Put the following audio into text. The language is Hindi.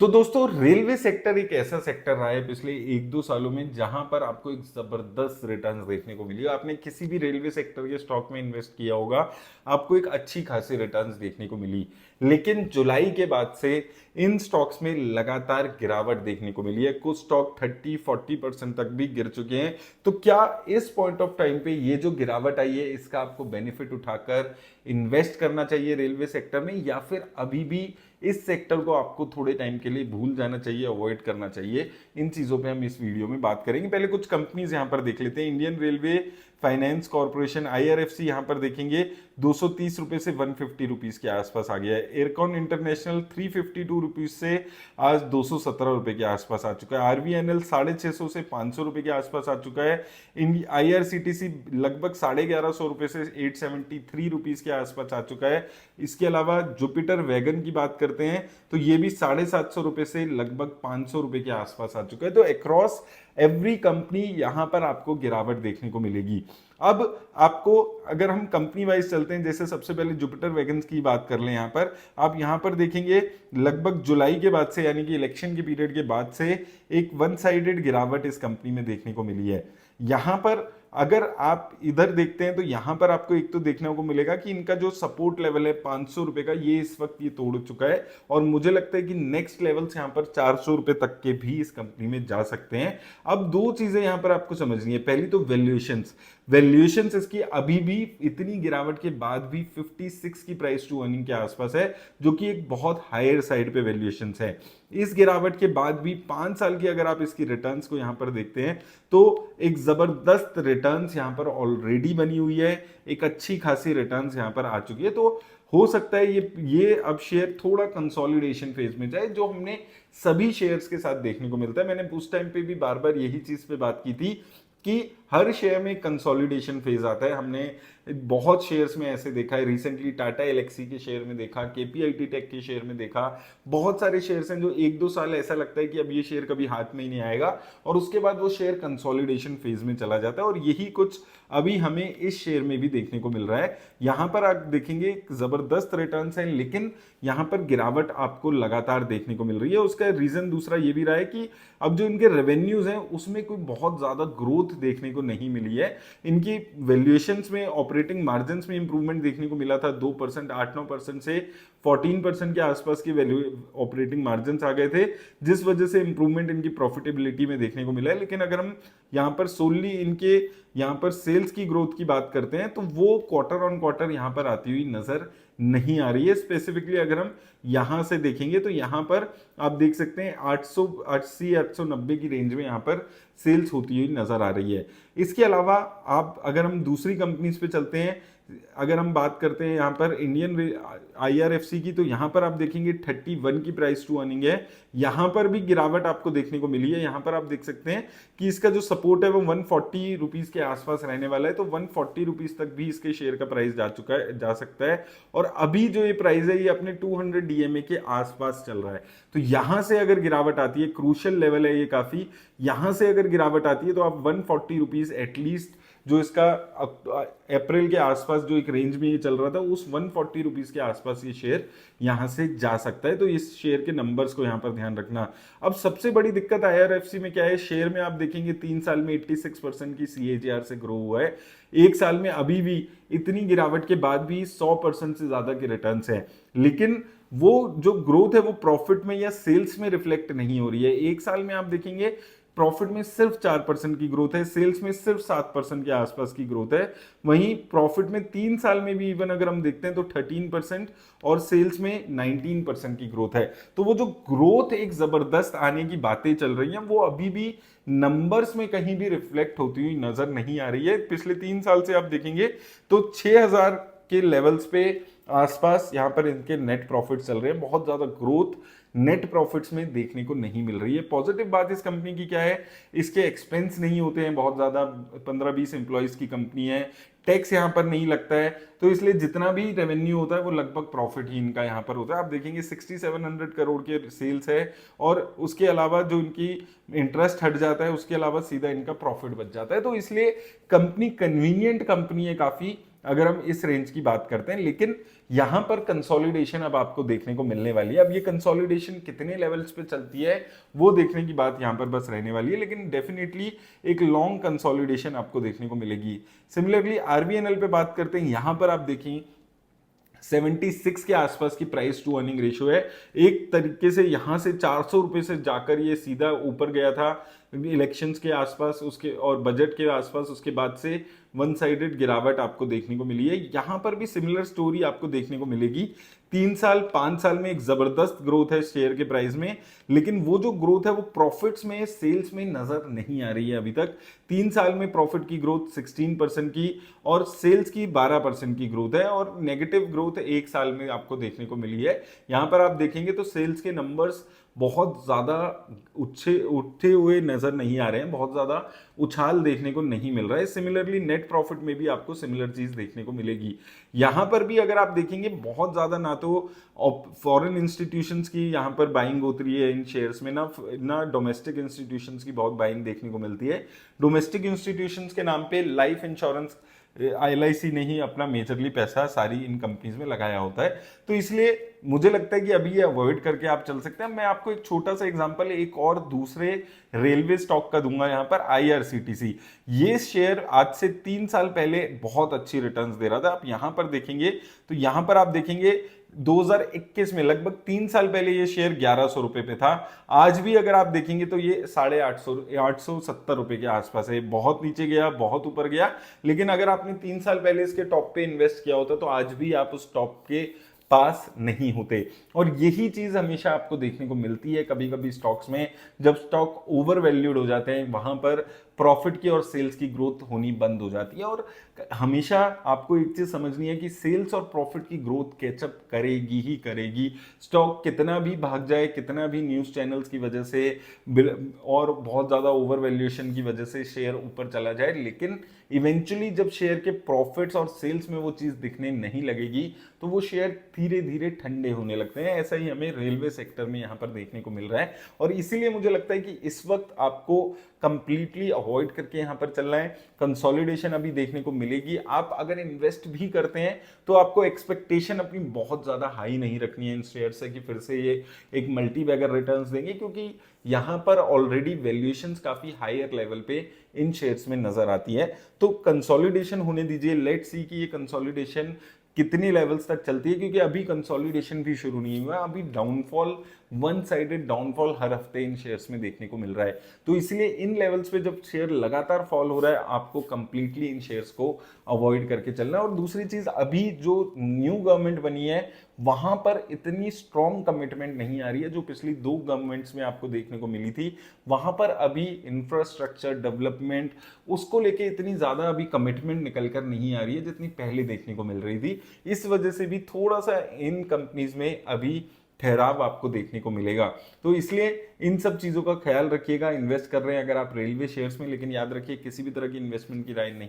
तो दोस्तों रेलवे सेक्टर एक ऐसा सेक्टर रहा है पिछले एक दो सालों में जहां पर आपको एक जबरदस्त रिटर्न्स देखने को मिली। आपने किसी भी रेलवे सेक्टर के स्टॉक में इन्वेस्ट किया होगा, आपको एक अच्छी खासी रिटर्न्स देखने को मिली। लेकिन जुलाई के बाद से इन स्टॉक्स में लगातार गिरावट देखने को मिली है। कुछ स्टॉक 30-40% तक भी गिर चुके हैं। तो क्या इस पॉइंट ऑफ टाइम पे ये जो गिरावट आई है इसका आपको बेनिफिट उठाकर इन्वेस्ट करना चाहिए रेलवे सेक्टर में, या फिर अभी भी इस सेक्टर को आपको थोड़े टाइम के लिए भूल जाना चाहिए, अवॉइड करना चाहिए? इन चीजों पे हम इस वीडियो में बात करेंगे। पहले कुछ कंपनीज यहां पर देख लेते हैं। Indian railway finance corporation IRFC यहां पर देखेंगे 230 रुपए से 150 रुपीज के आसपास आ गया है। एयरकॉन इंटरनेशनल 352 रुपीज से आज 217 रुपए के आसपास आ चुका है। आरवीएनएल 650 से 500 रुपए के आसपास आ चुका है। आईआरसीटीसी लगभग 1150 रुपए से 873 रुपीज के आसपास आ चुका है। इसके अलावा जुपिटर वैगन की बात करते हैं तो ये भी 750 रुपए से लगभग 500 रुपए के आसपास आ चुका है। तो अक्रॉस एवरी कंपनी यहां पर आपको गिरावट देखने को मिलेगी। अब आपको अगर हम कंपनी वाइज चलते हैं, जैसे सबसे पहले जुपिटर वैगन्स की बात कर लें, यहां पर आप यहां पर देखेंगे लगभग जुलाई के बाद से, यानी कि इलेक्शन के पीरियड के बाद से एक वन साइडेड गिरावट इस कंपनी में देखने को मिली है। यहां पर अगर आप इधर देखते हैं तो यहां पर आपको एक तो देखने को मिलेगा कि इनका जो सपोर्ट लेवल है 500 रुपए का, ये इस वक्त ये तोड़ चुका है। और मुझे लगता है कि नेक्स्ट लेवल से यहां पर 400 रुपए तक के भी इस कंपनी में जा सकते हैं। अब दो चीजें यहां पर आपको समझनी है। पहली तो वैल्यूएशंस इसकी अभी भी इतनी गिरावट के बाद भी 56 की प्राइस टू अर्निंग के आसपास है, जो कि एक बहुत हायर साइड पे वैल्यूएशंस है। इस गिरावट के बाद भी 5 साल की अगर आप इसकी रिटर्न्स को यहां पर देखते हैं तो एक जबरदस्त रिटर्न्स यहां पर ऑलरेडी बनी हुई है। एक अच्छी खासी रिटर्न्स यहां पर आ चुकी है। तो हो सकता है ये अब शेयर थोड़ा कंसोलिडेशन फेज में जाए, जो हमने सभी शेयर्स के साथ देखने को मिलता है। मैंने उस टाइम पे भी बार बार यही चीज पे बात की थी कि हर शेयर में कंसोलिडेशन फेज आता है। हमने बहुत शेयर्स में ऐसे देखा है। रिसेंटली टाटा एलेक्सी के शेयर में देखा, केपीआईटी टेक के शेयर में देखा। बहुत सारे शेयर्स हैं जो एक दो साल ऐसा लगता है कि अब ये शेयर कभी हाथ में ही नहीं आएगा, और उसके बाद वो शेयर कंसोलिडेशन फेज में चला जाता है। और यही कुछ अभी हमें इस शेयर में भी देखने को मिल रहा है। यहां पर आप देखेंगे जबरदस्त रिटर्न्स हैं, लेकिन यहां पर गिरावट आपको लगातार देखने को मिल रही है। उसका रीजन दूसरा ये भी रहा है कि अब जो इनके रेवेन्यूज हैं उसमें कोई बहुत ज्यादा ग्रोथ देखने को नहीं मिली है। इनकी वैल्यूएशंस में, ऑपरेटिंग मार्जिन में इंप्रूवमेंट देखने को मिला था 2%, 8-9% से 14% के आसपास की वैल्यू ऑपरेटिंग मार्जिन आ गए थे, जिस वजह से इंप्रूवमेंट इनकी प्रॉफिटेबिलिटी में देखने को मिला है। लेकिन अगर हम यहां पर सोनली इनके यहां पर सेल्स की ग्रोथ की बात करते हैं तो वो क्वार्टर ऑन क्वार्टर यहां पर आती हुई नजर नहीं आ रही है। स्पेसिफिकली अगर हम यहां से देखेंगे तो यहां पर आप देख सकते हैं 880-890 की रेंज में यहां पर सेल्स होती हुई नजर आ रही है। इसके अलावा आप अगर हम दूसरी कंपनीज पे चलते हैं, अगर हम बात करते हैं यहां पर इंडियन आईआरएफसी की, तो यहां पर आप देखेंगे 31 की प्राइस टू अर्निंग है। यहां पर भी गिरावट आपको देखने को मिली है। यहां पर आप देख सकते हैं कि इसका जो सपोर्ट है वो 140 रुपीज के आसपास रहने वाला है। तो 140 रुपीज तक भी इसके शेयर का प्राइस जा सकता है। और अभी जो ये प्राइस है ये अपने 200 डीएमए के आसपास चल रहा है। तो यहां से अगर गिरावट आती है, क्रूशियल लेवल है ये काफी, यहां से अगर गिरावट आती है तो आप 140 रुपीज एटलीस्ट, जो इसका अप्रैल के आसपास जो एक रेंज में ये चल रहा था, उस 140 रुपीज के आसपास ये शेयर यहां से जा सकता है। तो इस शेयर के नंबर्स को यहां पर ध्यान रखना। अब सबसे बड़ी दिक्कत आईआरएफसी में क्या है, शेयर में आप देखेंगे 3 साल में 86% की सीएजीआर से ग्रो हुआ है। एक साल में अभी भी इतनी गिरावट के बाद भी 100% से ज्यादा के रिटर्न्स है, लेकिन वो जो ग्रोथ है वो प्रॉफिट में या सेल्स में रिफ्लेक्ट नहीं हो रही है। एक साल में आप देखेंगे प्रॉफिट में सिर्फ 4% की ग्रोथ है, सेल्स में सिर्फ 7% के आसपास की ग्रोथ है। वहीं प्रॉफिट में 3 साल में भी इवन अगर हम देखते हैं तो 13% और सेल्स में 19% की ग्रोथ है। तो वो जो ग्रोथ एक जबरदस्त आने की बातें चल रही हैं वो अभी भी नंबर्स में कहीं भी रिफ्लेक्ट होती हुई नजर नहीं आ रही है। पिछले 3 साल से आप देखेंगे तो 6000 के लेवल्स पे आसपास यहां पर इनके नेट प्रॉफिट चल रहे हैं। बहुत ज्यादा ग्रोथ नेट प्रॉफिट्स में देखने को नहीं मिल रही है। पॉजिटिव बात इस कंपनी की क्या है, इसके एक्सपेंस नहीं होते हैं बहुत ज्यादा। 15-20 एम्प्लॉइज की कंपनी है, टैक्स यहाँ पर नहीं लगता है, तो इसलिए जितना भी रेवेन्यू होता है वो लगभग प्रॉफिट ही इनका यहाँ पर होता है। आप देखेंगे 6700 करोड़ के सेल्स है, और उसके अलावा जो इनकी इंटरेस्ट हट जाता है उसके अलावा सीधा इनका प्रॉफिट बच जाता है। तो इसलिए कंपनी कन्वीनियंट कंपनी है काफी। अगर हम इस रेंज की बात करते हैं। लेकिन यहां पर कंसोलिडेशन अब आपको देखने को मिलने वाली है। अब ये कंसोलिडेशन कितने लेवल्स पे चलती है वो देखने की बात यहां पर बस रहने वाली है, लेकिन डेफिनेटली एक लॉन्ग कंसोलिडेशन आपको देखने को मिलेगी। सिमिलरली आरबीएनएल पे बात करते हैं, यहां पर आप देखें 76 के आसपास की प्राइस टू अर्निंग रेशियो है। एक तरीके से यहां से 400 रुपए से जाकर ये सीधा ऊपर गया था इलेक्शंस के आसपास, उसके और बजट के आसपास, उसके बाद से वन साइडेड गिरावट आपको देखने को मिली है। यहां पर भी सिमिलर स्टोरी आपको देखने को मिलेगी। 3 साल 5 साल में एक जबरदस्त ग्रोथ है शेयर के प्राइस में, लेकिन वो जो ग्रोथ है वो प्रॉफिट्स में, सेल्स में नजर नहीं आ रही है अभी तक। 3 साल में प्रॉफिट की ग्रोथ 16% की और सेल्स की 12% की ग्रोथ है, और नेगेटिव ग्रोथ 1 साल में आपको देखने को मिली है। यहां पर आप देखेंगे तो सेल्स के नंबर्स बहुत ज्यादा उठे हुए नजर नहीं आ रहे हैं, बहुत ज्यादा उछाल देखने को नहीं मिल रहा है। सिमिलरली नेट प्रॉफिट में भी आपको सिमिलर चीज देखने को मिलेगी। यहां पर भी अगर आप देखेंगे बहुत ज्यादा ना तो फॉरेन इंस्टीट्यूशंस की यहां पर बाइंग होती है इन शेयर्स में, ना डोमेस्टिक इंस्टीट्यूशंस की बहुत बाइंग देखने को मिलती है। डोमेस्टिक इंस्टीट्यूशंस के नाम पे लाइफ इंश्योरेंस एलआईसी ने ही अपना मेजरली पैसा सारी इन कंपनीज में लगाया होता है, तो इसलिए मुझे लगता है कि अभी ये अवॉइड करके आप चल सकते हैं। मैं आपको एक छोटा सा एग्जांपल एक और दूसरे रेलवे स्टॉक का दूंगा, यहां पर आईआरसीटीसी। ये शेयर आज से 3 साल पहले बहुत अच्छी रिटर्न्स दे रहा था। आप यहां पर देखेंगे तो यहां पर आप देखेंगे 2021 में, लगभग 3 साल पहले ये शेयर 1100 रुपए पे था। आज भी अगर आप देखेंगे तो ये 870 रुपए के आसपास है। बहुत नीचे गया, बहुत ऊपर गया, लेकिन अगर आपने 3 साल पहले इसके टॉप पे इन्वेस्ट किया होता तो आज भी आप उस टॉप के पास नहीं होते। और यही चीज हमेशा आपको देखने को मिलती है कभी कभी स्टॉक्स में, जब स्टॉक ओवर वैल्यूड हो जाते हैं वहां पर प्रॉफिट की और सेल्स की ग्रोथ होनी बंद हो जाती है। और हमेशा आपको एक चीज समझनी है कि सेल्स और प्रॉफिट की ग्रोथ कैचअप करेगी ही करेगी। स्टॉक कितना भी भाग जाए, कितना भी न्यूज चैनल्स की वजह से और बहुत ज्यादा ओवर वैल्यूएशन की वजह से शेयर ऊपर चला जाए, लेकिन इवेंचुअली जब शेयर के प्रॉफिट्स और सेल्स में वो चीज दिखने नहीं लगेगी तो वो शेयर धीरे धीरे ठंडे होने लगते हैं। ऐसा ही हमें रेलवे सेक्टर में यहां पर देखने को मिल रहा है, और इसीलिए मुझे लगता है कि इस वक्त आपको कंप्लीटली अवॉइड करके यहां पर चलना है। कंसोलिडेशन अभी देखने को मिलेगी। आप अगर इन्वेस्ट भी करते हैं तो आपको एक्सपेक्टेशन अपनी बहुत ज्यादा हाई नहीं रखनी है इन शेयर से कि फिर से ये एक मल्टी बैगर रिटर्न्स देंगे, क्योंकि यहां पर ऑलरेडी वैल्यूएशंस काफी हायर लेवल पे इन शेयर्स में नजर आती है। तो कंसोलिडेशन होने दीजिए, लेट्स सी कि ये कंसोलिडेशन कितने लेवल्स तक चलती है, क्योंकि अभी कंसोलिडेशन भी शुरू नहीं हुआ। अभी डाउनफॉल, वन साइडेड डाउनफॉल हर हफ्ते इन शेयर्स में देखने को मिल रहा है। तो इसलिए इन लेवल्स पे जब शेयर लगातार फॉल हो रहा है, आपको कंप्लीटली इन शेयर्स को अवॉइड करके चलना है। और दूसरी चीज, अभी जो न्यू गवर्नमेंट बनी है वहां पर इतनी स्ट्रॉन्ग कमिटमेंट नहीं आ रही है जो पिछली 2 गवर्नमेंट्स में आपको देखने को मिली थी। वहां पर अभी इंफ्रास्ट्रक्चर डेवलपमेंट, उसको लेके इतनी ज्यादा अभी कमिटमेंट निकल कर नहीं आ रही है जितनी पहले देखने को मिल रही थी। इस वजह से भी थोड़ा सा इन कंपनीज में अभी ठहराव आपको देखने को मिलेगा। तो इसलिए इन सब चीजों का ख्याल रखिएगा। इन्वेस्ट कर रहे हैं अगर आप रेलवे शेयर्स में, लेकिन याद रखिए किसी भी तरह की इन्वेस्टमेंट की राय नहीं